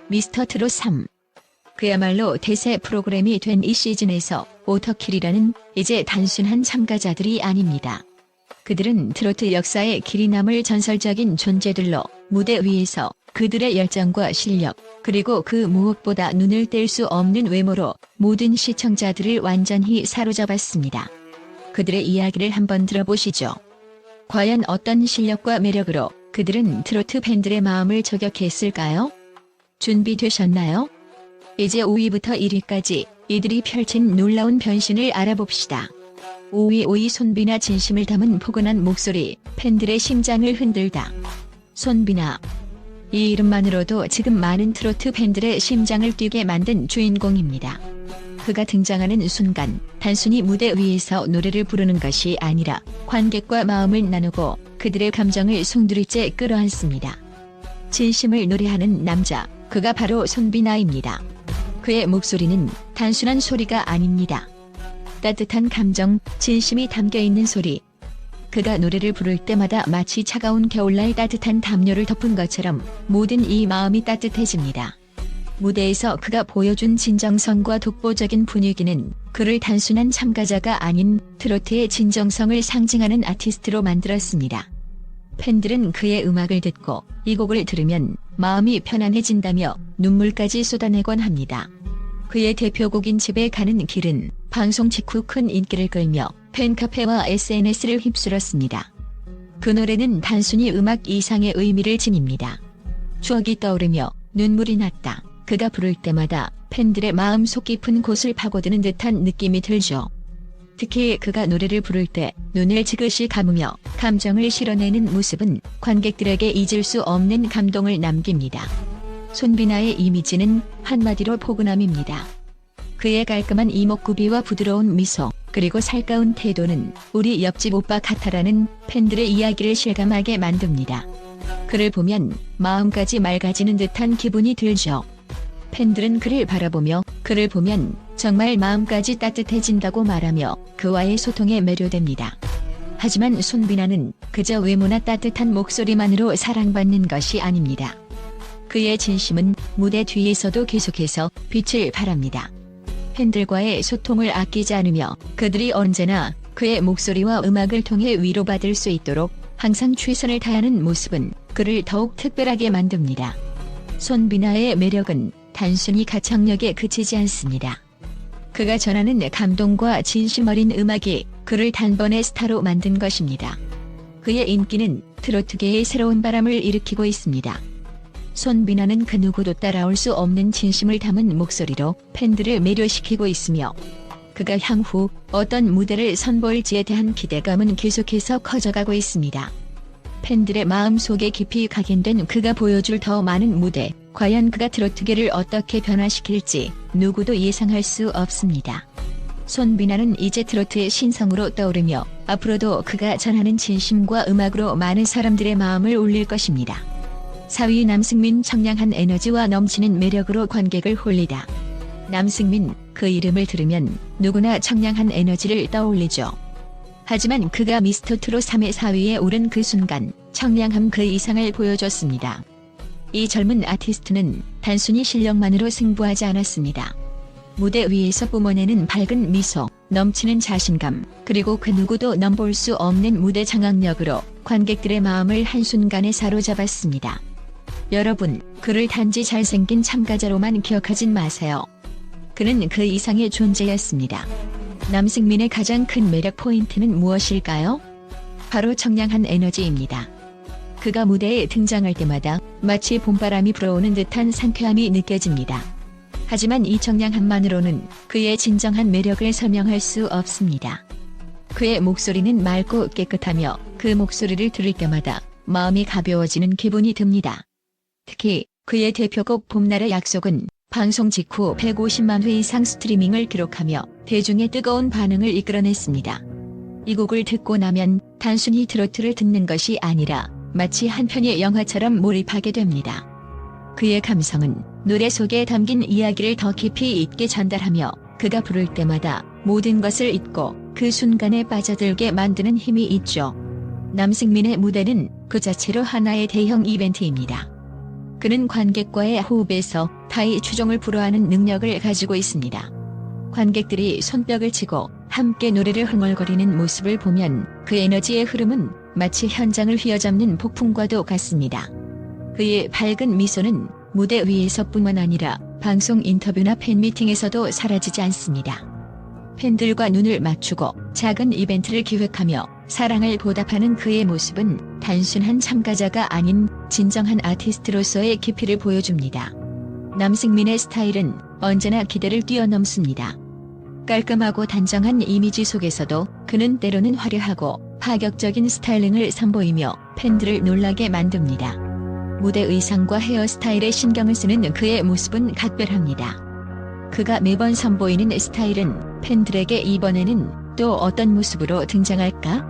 미스터 트롯 3. 그야말로 대세 프로그램이 된 이 시즌에서 오터킬이라는 이제 단순한 참가자들이 아닙니다. 그들은 트로트 역사에 길이 남을 전설적인 존재들로 무대 위에서 그들의 열정과 실력, 그리고 그 무엇보다 눈을 뗄 수 없는 외모로 모든 시청자들을 완전히 사로잡았습니다. 그들의 이야기를 한번 들어보시죠. 과연 어떤 실력과 매력으로 그들은 트로트 팬들의 마음을 저격했을까요? 준비되셨나요? 이제 5위부터 1위까지 이들이 펼친 놀라운 변신을 알아봅시다. 5위 손비나 진심을 담은 포근한 목소리, 팬들의 심장을 흔들다. 손비나. 이 이름만으로도 지금 많은 트로트 팬들의 심장을 뛰게 만든 주인공입니다. 그가 등장하는 순간 단순히 무대 위에서 노래를 부르는 것이 아니라 관객과 마음을 나누고 그들의 감정을 송두리째 끌어안습니다. 진심을 노래하는 남자, 그가 바로 손비나입니다. 그의 목소리는 단순한 소리가 아닙니다. 따뜻한 감정, 진심이 담겨있는 소리. 그가 노래를 부를 때마다 마치 차가운 겨울날 따뜻한 담요를 덮은 것처럼 모든 이 마음이 따뜻해집니다. 무대에서 그가 보여준 진정성과 독보적인 분위기는 그를 단순한 참가자가 아닌 트로트의 진정성을 상징하는 아티스트로 만들었습니다. 팬들은 그의 음악을 듣고 이 곡을 들으면 마음이 편안해진다며 눈물까지 쏟아내곤 합니다. 그의 대표곡인 집에 가는 길은 방송 직후 큰 인기를 끌며 팬카페와 SNS를 휩쓸었습니다. 그 노래는 단순히 음악 이상의 의미를 지닙니다. 추억이 떠오르며 눈물이 났다. 그가 부를 때마다 팬들의 마음속 깊은 곳을 파고드는 듯한 느낌이 들죠. 특히 그가 노래를 부를 때 눈을 지그시 감으며 감정을 실어내는 모습은 관객들에게 잊을 수 없는 감동을 남깁니다. 손비나의 이미지는 한마디로 포근함입니다. 그의 깔끔한 이목구비와 부드러운 미소, 그리고 살가운 태도는 우리 옆집 오빠 같아라는 팬들의 이야기를 실감하게 만듭니다. 그를 보면 마음까지 맑아지는 듯한 기분이 들죠. 팬들은 그를 바라보며 그를 보면 정말 마음까지 따뜻해진다고 말하며 그와의 소통에 매료됩니다. 하지만 손비나는 그저 외모나 따뜻한 목소리만으로 사랑받는 것이 아닙니다. 그의 진심은 무대 뒤에서도 계속해서 빛을 발합니다. 팬들과의 소통을 아끼지 않으며 그들이 언제나 그의 목소리와 음악을 통해 위로받을 수 있도록 항상 최선을 다하는 모습은 그를 더욱 특별하게 만듭니다. 손비나의 매력은 단순히 가창력에 그치지 않습니다. 그가 전하는 감동과 진심 어린 음악이 그를 단번에 스타로 만든 것입니다. 그의 인기는 트로트계의 새로운 바람을 일으키고 있습니다. 손비나는 그 누구도 따라올 수 없는 진심을 담은 목소리로 팬들을 매료시키고 있으며 그가 향후 어떤 무대를 선보일지에 대한 기대감은 계속해서 커져가고 있습니다. 팬들의 마음속에 깊이 각인된 그가 보여줄 더 많은 무대, 과연 그가 트로트계를 어떻게 변화시킬지 누구도 예상할 수 없습니다. 손비나는 이제 트로트의 신성으로 떠오르며 앞으로도 그가 전하는 진심과 음악으로 많은 사람들의 마음을 울릴 것입니다. 4위 남승민. 청량한 에너지와 넘치는 매력으로 관객을 홀리다. 남승민, 그 이름을 들으면 누구나 청량한 에너지를 떠올리죠. 하지만 그가 미스터 트롯 3의 4위에 오른 그 순간 청량함 그 이상을 보여줬습니다. 이 젊은 아티스트는 단순히 실력만으로 승부하지 않았습니다. 무대 위에서 뿜어내는 밝은 미소, 넘치는 자신감, 그리고 그 누구도 넘볼 수 없는 무대 장악력으로 관객들의 마음을 한순간에 사로잡았습니다. 여러분, 그를 단지 잘생긴 참가자로만 기억하진 마세요. 그는 그 이상의 존재였습니다. 남승민의 가장 큰 매력 포인트는 무엇일까요? 바로 청량한 에너지입니다. 그가 무대에 등장할 때마다 마치 봄바람이 불어오는 듯한 상쾌함이 느껴집니다. 하지만 이 청량함만으로는 그의 진정한 매력을 설명할 수 없습니다. 그의 목소리는 맑고 깨끗하며 그 목소리를 들을 때마다 마음이 가벼워지는 기분이 듭니다. 특히 그의 대표곡 봄날의 약속은 방송 직후 150만 회 이상 스트리밍을 기록하며 대중의 뜨거운 반응을 이끌어냈습니다. 이 곡을 듣고 나면 단순히 트로트를 듣는 것이 아니라 마치 한 편의 영화처럼 몰입하게 됩니다. 그의 감성은 노래 속에 담긴 이야기를 더 깊이 있게 전달하며 그가 부를 때마다 모든 것을 잊고 그 순간에 빠져들게 만드는 힘이 있죠. 남승민의 무대는 그 자체로 하나의 대형 이벤트입니다. 그는 관객과의 호흡에서 타의 추종을 불허하는 능력을 가지고 있습니다. 관객들이 손뼉을 치고 함께 노래를 흥얼거리는 모습을 보면 그 에너지의 흐름은 마치 현장을 휘어잡는 폭풍과도 같습니다. 그의 밝은 미소는 무대 위에서뿐만 아니라 방송 인터뷰나 팬미팅에서도 사라지지 않습니다. 팬들과 눈을 맞추고 작은 이벤트를 기획하며 사랑을 보답하는 그의 모습은 단순한 참가자가 아닌 진정한 아티스트로서의 깊이를 보여줍니다. 남승민의 스타일은 언제나 기대를 뛰어넘습니다. 깔끔하고 단정한 이미지 속에서도 그는 때로는 화려하고 파격적인 스타일링을 선보이며 팬들을 놀라게 만듭니다. 무대 의상과 헤어스타일에 신경을 쓰는 그의 모습은 각별합니다. 그가 매번 선보이는 스타일은 팬들에게 이번에는 또 어떤 모습으로 등장할까?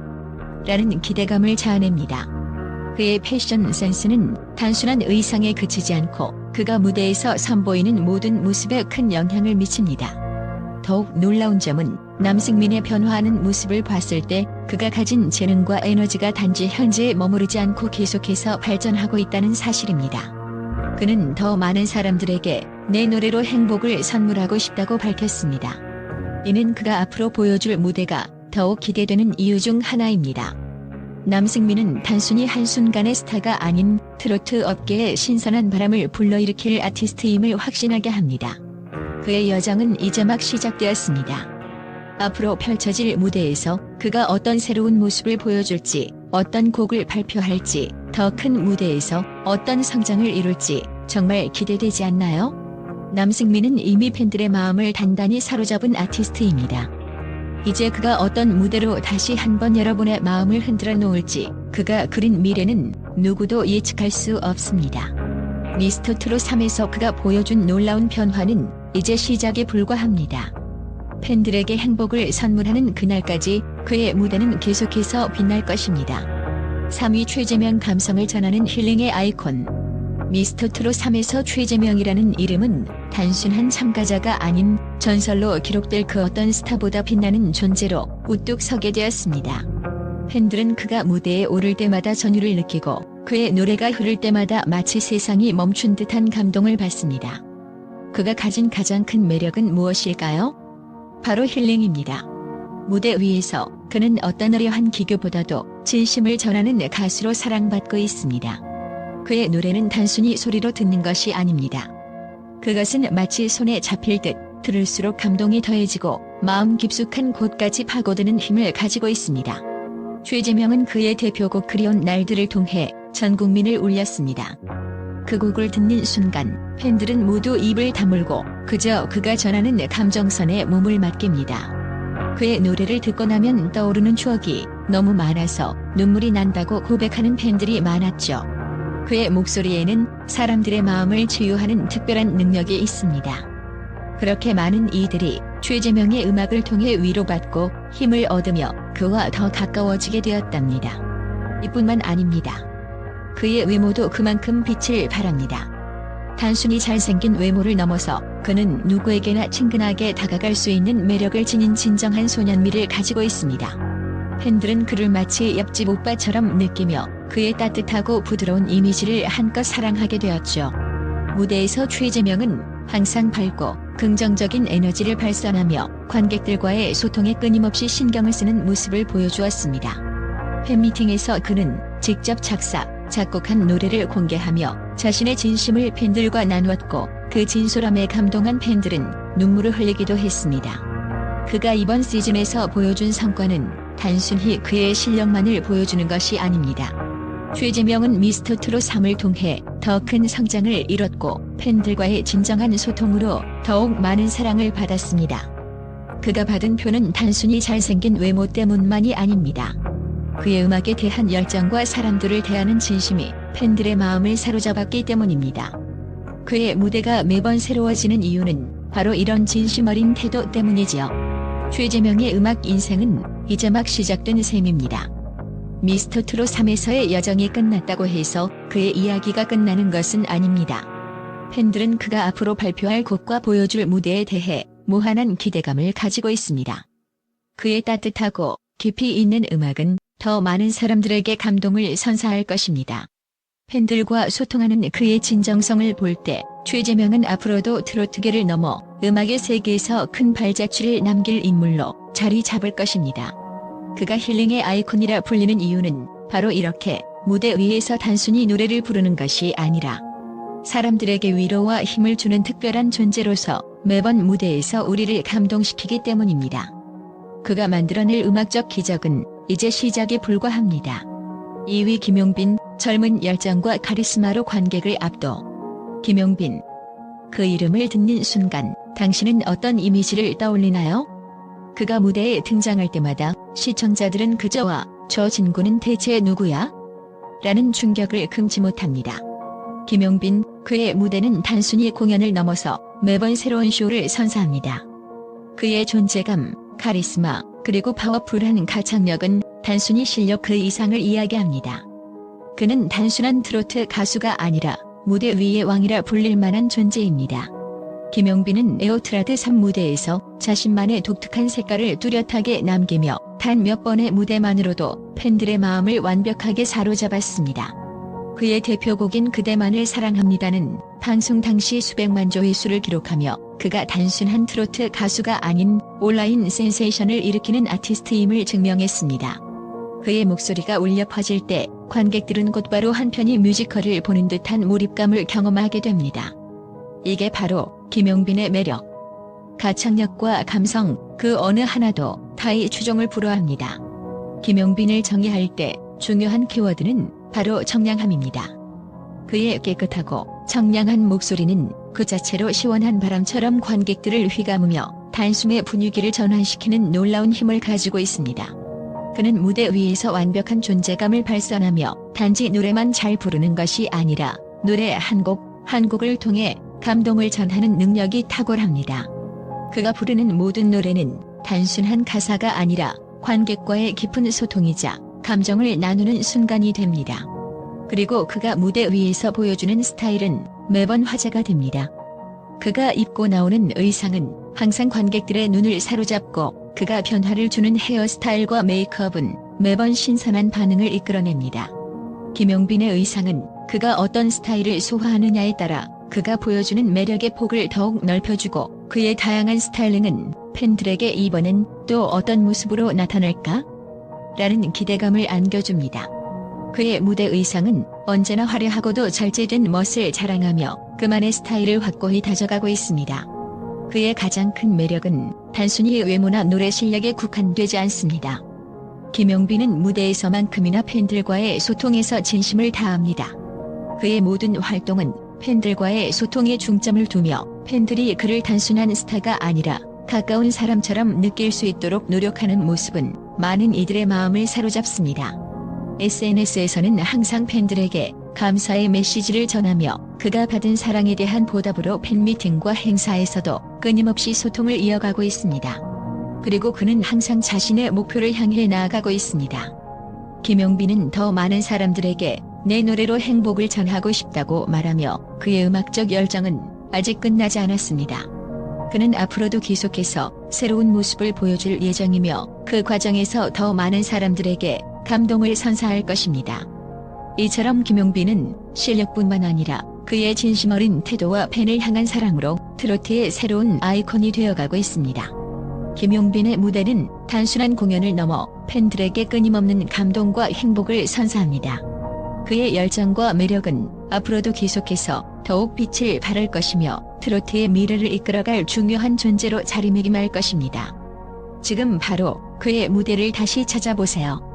라는 기대감을 자아냅니다. 그의 패션 센스는 단순한 의상에 그치지 않고 그가 무대에서 선보이는 모든 모습에 큰 영향을 미칩니다. 더욱 놀라운 점은 남승민의 변화하는 모습을 봤을 때 그가 가진 재능과 에너지가 단지 현재에 머무르지 않고 계속해서 발전하고 있다는 사실입니다. 그는 더 많은 사람들에게 내 노래로 행복을 선물하고 싶다고 밝혔습니다. 이는 그가 앞으로 보여줄 무대가 더욱 기대되는 이유 중 하나입니다. 남승민은 단순히 한순간의 스타가 아닌 트로트 업계에 신선한 바람을 불러일으킬 아티스트임을 확신하게 합니다. 그의 여정은 이제 막 시작되었습니다. 앞으로 펼쳐질 무대에서 그가 어떤 새로운 모습을 보여줄지, 어떤 곡을 발표할지, 더 큰 무대에서 어떤 성장을 이룰지 정말 기대되지 않나요? 남승민은 이미 팬들의 마음을 단단히 사로잡은 아티스트입니다. 이제 그가 어떤 무대로 다시 한번 여러분의 마음을 흔들어 놓을지 그가 그린 미래는 누구도 예측할 수 없습니다. 미스터트롯 3에서 그가 보여준 놀라운 변화는 이제 시작에 불과합니다. 팬들에게 행복을 선물하는 그날까지 그의 무대는 계속해서 빛날 것입니다. 3위 최재명 감성을 전하는 힐링의 아이콘. 미스터트롯 3에서 최재명이라는 이름은 단순한 참가자가 아닌 전설로 기록될 그 어떤 스타보다 빛나는 존재로 우뚝 서게 되었습니다. 팬들은 그가 무대에 오를 때마다 전율을 느끼고 그의 노래가 흐를 때마다 마치 세상이 멈춘 듯한 감동을 받습니다. 그가 가진 가장 큰 매력은 무엇일까요? 바로 힐링입니다. 무대 위에서 그는 어떤 어려한 기교보다도 진심을 전하는 가수로 사랑받고 있습니다. 그의 노래는 단순히 소리로 듣는 것이 아닙니다. 그것은 마치 손에 잡힐 듯 들을수록 감동이 더해지고 마음 깊숙한 곳까지 파고드는 힘을 가지고 있습니다. 최재명은 그의 대표곡 그리운 날들을 통해 전 국민을 울렸습니다. 그 곡을 듣는 순간 팬들은 모두 입을 다물고 그저 그가 전하는 감정선에 몸을 맡깁니다. 그의 노래를 듣고 나면 떠오르는 추억이 너무 많아서 눈물이 난다고 고백하는 팬들이 많았죠. 그의 목소리에는 사람들의 마음을 치유하는 특별한 능력이 있습니다. 그렇게 많은 이들이 최재명의 음악을 통해 위로받고 힘을 얻으며 그와 더 가까워지게 되었답니다. 이뿐만 아닙니다. 그의 외모도 그만큼 빛을 발합니다. 단순히 잘생긴 외모를 넘어서 그는 누구에게나 친근하게 다가갈 수 있는 매력을 지닌 진정한 소년미를 가지고 있습니다. 팬들은 그를 마치 옆집 오빠처럼 느끼며 그의 따뜻하고 부드러운 이미지를 한껏 사랑하게 되었죠. 무대에서 최재명은 항상 밝고 긍정적인 에너지를 발산하며 관객들과의 소통에 끊임없이 신경을 쓰는 모습을 보여주었습니다. 팬미팅에서 그는 직접 작곡한 노래를 공개하며 자신의 진심을 팬들과 나누었고 그 진솔함에 감동한 팬들은 눈물을 흘리기도 했습니다. 그가 이번 시즌에서 보여준 성과는 단순히 그의 실력만을 보여주는 것이 아닙니다. 최재명은 미스터트롯 3을 통해 더 큰 성장을 이뤘고 팬들과의 진정한 소통으로 더욱 많은 사랑을 받았습니다. 그가 받은 표는 단순히 잘생긴 외모 때문만이 아닙니다. 그의 음악에 대한 열정과 사람들을 대하는 진심이 팬들의 마음을 사로잡았기 때문입니다. 그의 무대가 매번 새로워지는 이유는 바로 이런 진심 어린 태도 때문이지요. 최재명의 음악 인생은 이제 막 시작된 셈입니다. 미스터트롯 3에서의 여정이 끝났다고 해서 그의 이야기가 끝나는 것은 아닙니다. 팬들은 그가 앞으로 발표할 곡과 보여줄 무대에 대해 무한한 기대감을 가지고 있습니다. 그의 따뜻하고 깊이 있는 음악은 더 많은 사람들에게 감동을 선사할 것입니다. 팬들과 소통하는 그의 진정성을 볼 때 최재명은 앞으로도 트로트계를 넘어 음악의 세계에서 큰 발자취를 남길 인물로 자리 잡을 것입니다. 그가 힐링의 아이콘이라 불리는 이유는 바로 이렇게 무대 위에서 단순히 노래를 부르는 것이 아니라 사람들에게 위로와 힘을 주는 특별한 존재로서 매번 무대에서 우리를 감동시키기 때문입니다. 그가 만들어낼 음악적 기적은 이제 시작에 불과합니다. 2위 김용빈, 젊은 열정과 카리스마로 관객을 압도. 김용빈. 그 이름을 듣는 순간 당신은 어떤 이미지를 떠올리나요? 그가 무대에 등장할 때마다 시청자들은 그저 와, 저 친구는 대체 누구야? 라는 충격을 금치 못합니다. 김용빈, 그의 무대는 단순히 공연을 넘어서 매번 새로운 쇼를 선사합니다. 그의 존재감, 카리스마, 그리고 파워풀한 가창력은 단순히 실력 그 이상을 이야기합니다. 그는 단순한 트로트 가수가 아니라 무대 위의 왕이라 불릴 만한 존재입니다. 김용빈은 에어트라드 3 무대에서 자신만의 독특한 색깔을 뚜렷하게 남기며 단 몇 번의 무대만으로도 팬들의 마음을 완벽하게 사로잡았습니다. 그의 대표곡인 그대만을 사랑합니다는 방송 당시 수백만 조회수를 기록하며 그가 단순한 트로트 가수가 아닌 온라인 센세이션을 일으키는 아티스트임을 증명했습니다. 그의 목소리가 울려 퍼질 때 관객들은 곧바로 한편의 뮤지컬을 보는 듯한 몰입감을 경험하게 됩니다. 이게 바로 김용빈의 매력. 가창력과 감성, 그 어느 하나도 타의 추종을 불허합니다. 김용빈을 정의할 때 중요한 키워드는 바로 청량함입니다. 그의 깨끗하고 청량한 목소리는 그 자체로 시원한 바람처럼 관객들을 휘감으며 단숨에 분위기를 전환시키는 놀라운 힘을 가지고 있습니다. 그는 무대 위에서 완벽한 존재감을 발산하며 단지 노래만 잘 부르는 것이 아니라 노래 한 곡, 한 곡을 통해 감동을 전하는 능력이 탁월합니다. 그가 부르는 모든 노래는 단순한 가사가 아니라 관객과의 깊은 소통이자 감정을 나누는 순간이 됩니다. 그리고 그가 무대 위에서 보여주는 스타일은 매번 화제가 됩니다. 그가 입고 나오는 의상은 항상 관객들의 눈을 사로잡고 그가 변화를 주는 헤어스타일과 메이크업은 매번 신선한 반응을 이끌어냅니다. 김용빈의 의상은 그가 어떤 스타일을 소화하느냐에 따라 그가 보여주는 매력의 폭을 더욱 넓혀주고 그의 다양한 스타일링은 팬들에게 이번엔 또 어떤 모습으로 나타날까? 라는 기대감을 안겨줍니다. 그의 무대 의상은 언제나 화려하고도 절제된 멋을 자랑하며 그만의 스타일을 확고히 다져가고 있습니다. 그의 가장 큰 매력은 단순히 외모나 노래 실력에 국한되지 않습니다. 김용빈은 무대에서만큼이나 팬들과의 소통에서 진심을 다합니다. 그의 모든 활동은 팬들과의 소통에 중점을 두며 팬들이 그를 단순한 스타가 아니라 가까운 사람처럼 느낄 수 있도록 노력하는 모습은 많은 이들의 마음을 사로잡습니다. SNS에서는 항상 팬들에게 감사의 메시지를 전하며 그가 받은 사랑에 대한 보답으로 팬미팅과 행사에서도 끊임없이 소통을 이어가고 있습니다. 그리고 그는 항상 자신의 목표를 향해 나아가고 있습니다. 김용빈은 더 많은 사람들에게 내 노래로 행복을 전하고 싶다고 말하며 그의 음악적 열정은 아직 끝나지 않았습니다. 그는 앞으로도 계속해서 새로운 모습을 보여줄 예정이며 그 과정에서 더 많은 사람들에게 감동을 선사할 것입니다. 이처럼 김용빈은 실력뿐만 아니라 그의 진심 어린 태도와 팬을 향한 사랑으로 트로트의 새로운 아이콘이 되어가고 있습니다. 김용빈의 무대는 단순한 공연을 넘어 팬들에게 끊임없는 감동과 행복을 선사합니다. 그의 열정과 매력은 앞으로도 계속해서 더욱 빛을 발할 것이며 트로트의 미래를 이끌어갈 중요한 존재로 자리매김할 것입니다. 지금 바로 그의 무대를 다시 찾아보세요.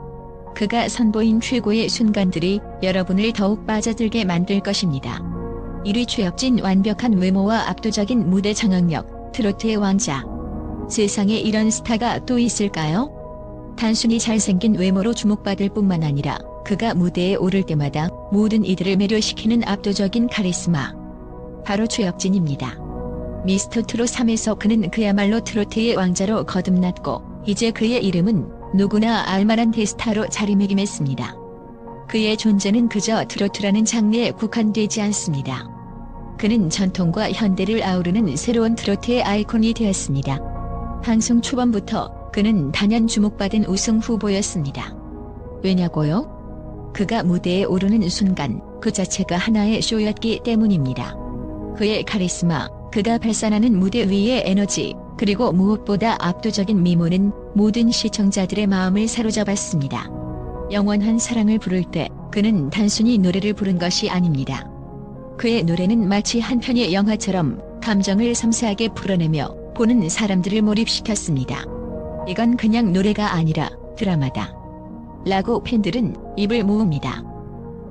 그가 선보인 최고의 순간들이 여러분을 더욱 빠져들게 만들 것입니다. 1위 최혁진, 완벽한 외모와 압도적인 무대 장악력, 트로트의 왕자. 세상에 이런 스타가 또 있을까요? 단순히 잘생긴 외모로 주목받을 뿐만 아니라 그가 무대에 오를 때마다 모든 이들을 매료시키는 압도적인 카리스마. 바로 최혁진입니다. 미스터 트롯 3에서 그는 그야말로 트로트의 왕자로 거듭났고 이제 그의 이름은 누구나 알만한 대스타로 자리매김했습니다. 그의 존재는 그저 트로트라는 장르에 국한되지 않습니다. 그는 전통과 현대를 아우르는 새로운 트로트의 아이콘이 되었습니다. 방송 초반부터 그는 단연 주목받은 우승 후보였습니다. 왜냐고요? 그가 무대에 오르는 순간 그 자체가 하나의 쇼였기 때문입니다. 그의 카리스마, 그가 발산하는 무대 위의 에너지, 그리고 무엇보다 압도적인 미모는 모든 시청자들의 마음을 사로잡았습니다. 영원한 사랑을 부를 때 그는 단순히 노래를 부른 것이 아닙니다. 그의 노래는 마치 한 편의 영화처럼 감정을 섬세하게 풀어내며 보는 사람들을 몰입시켰습니다. 이건 그냥 노래가 아니라 드라마다 라고 팬들은 입을 모읍니다.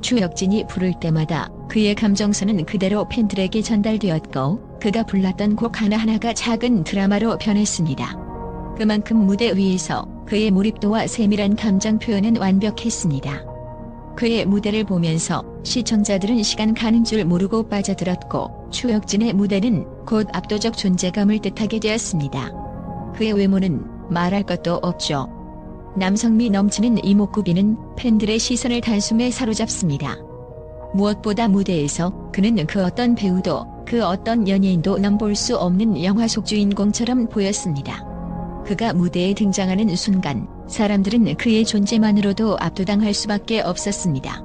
추혁진이 부를 때마다 그의 감정선은 그대로 팬들에게 전달되었고 그가 불렀던 곡 하나하나가 작은 드라마로 변했습니다. 그만큼 무대 위에서 그의 몰입도와 세밀한 감정 표현은 완벽했습니다. 그의 무대를 보면서 시청자들은 시간 가는 줄 모르고 빠져들었고 추혁진의 무대는 곧 압도적 존재감을 뜻하게 되었습니다. 그의 외모는 말할 것도 없죠. 남성미 넘치는 이목구비는 팬들의 시선을 단숨에 사로잡습니다. 무엇보다 무대에서 그는 그 어떤 배우도 그 어떤 연예인도 넘볼 수 없는 영화 속 주인공처럼 보였습니다. 그가 무대에 등장하는 순간 사람들은 그의 존재만으로도 압도당할 수밖에 없었습니다.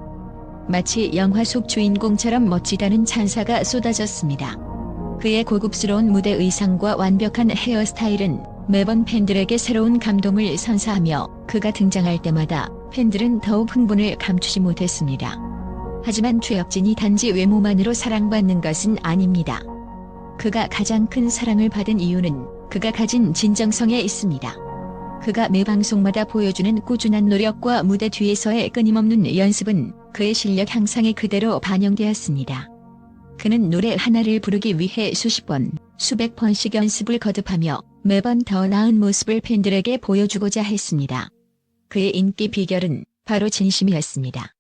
마치 영화 속 주인공처럼 멋지다는 찬사가 쏟아졌습니다. 그의 고급스러운 무대 의상과 완벽한 헤어스타일은 매번 팬들에게 새로운 감동을 선사하며 그가 등장할 때마다 팬들은 더욱 흥분을 감추지 못했습니다. 하지만 추혁진이 단지 외모만으로 사랑받는 것은 아닙니다. 그가 가장 큰 사랑을 받은 이유는 그가 가진 진정성에 있습니다. 그가 매 방송마다 보여주는 꾸준한 노력과 무대 뒤에서의 끊임없는 연습은 그의 실력 향상에 그대로 반영되었습니다. 그는 노래 하나를 부르기 위해 수십 번, 수백 번씩 연습을 거듭하며 매번 더 나은 모습을 팬들에게 보여주고자 했습니다. 그의 인기 비결은 바로 진심이었습니다.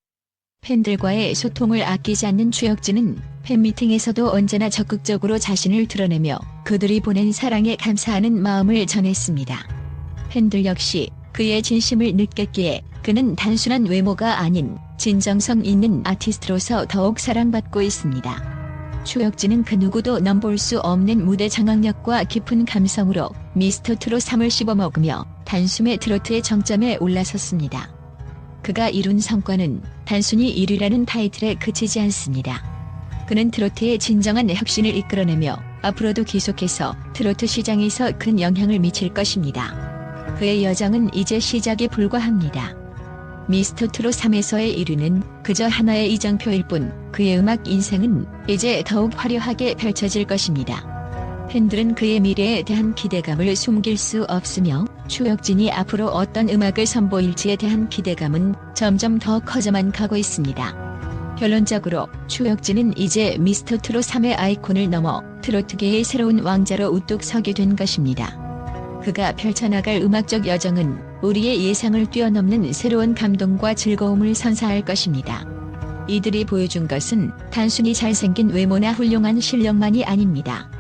팬들과의 소통을 아끼지 않는 추혁진은 팬미팅에서도 언제나 적극적으로 자신을 드러내며 그들이 보낸 사랑에 감사하는 마음을 전했습니다. 팬들 역시 그의 진심을 느꼈기에 그는 단순한 외모가 아닌 진정성 있는 아티스트로서 더욱 사랑받고 있습니다. 추혁진은 그 누구도 넘볼 수 없는 무대 장악력과 깊은 감성으로 미스터 트롯 3을 씹어먹으며 단숨에 트로트의 정점에 올라섰습니다. 그가 이룬 성과는 단순히 1위라는 타이틀에 그치지 않습니다. 그는 트로트의 진정한 혁신을 이끌어내며 앞으로도 계속해서 트로트 시장에서 큰 영향을 미칠 것입니다. 그의 여정은 이제 시작에 불과합니다. 미스터 트롯 3에서의 1위는 그저 하나의 이정표일 뿐 그의 음악 인생은 이제 더욱 화려하게 펼쳐질 것입니다. 팬들은 그의 미래에 대한 기대감을 숨길 수 없으며 추혁진이 앞으로 어떤 음악을 선보일지에 대한 기대감은 점점 더 커져만 가고 있습니다. 결론적으로 추혁진은 이제 미스터 트롯 3의 아이콘을 넘어 트로트계의 새로운 왕자로 우뚝 서게 된 것입니다. 그가 펼쳐나갈 음악적 여정은 우리의 예상을 뛰어넘는 새로운 감동과 즐거움을 선사할 것입니다. 이들이 보여준 것은 단순히 잘생긴 외모나 훌륭한 실력만이 아닙니다.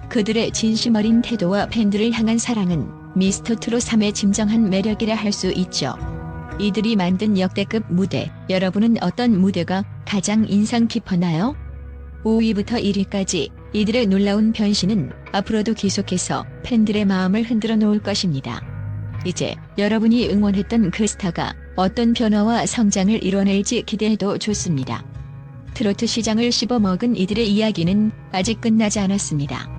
그들의 진심 어린 태도와 팬들을 향한 사랑은 미스터 트롯 3의 진정한 매력이라 할 수 있죠. 이들이 만든 역대급 무대, 여러분은 어떤 무대가 가장 인상 깊었나요? 5위부터 1위까지 이들의 놀라운 변신은 앞으로도 계속해서 팬들의 마음을 흔들어 놓을 것입니다. 이제 여러분이 응원했던 그 스타가 어떤 변화와 성장을 이뤄낼지 기대해도 좋습니다. 트로트 시장을 씹어먹은 이들의 이야기는 아직 끝나지 않았습니다.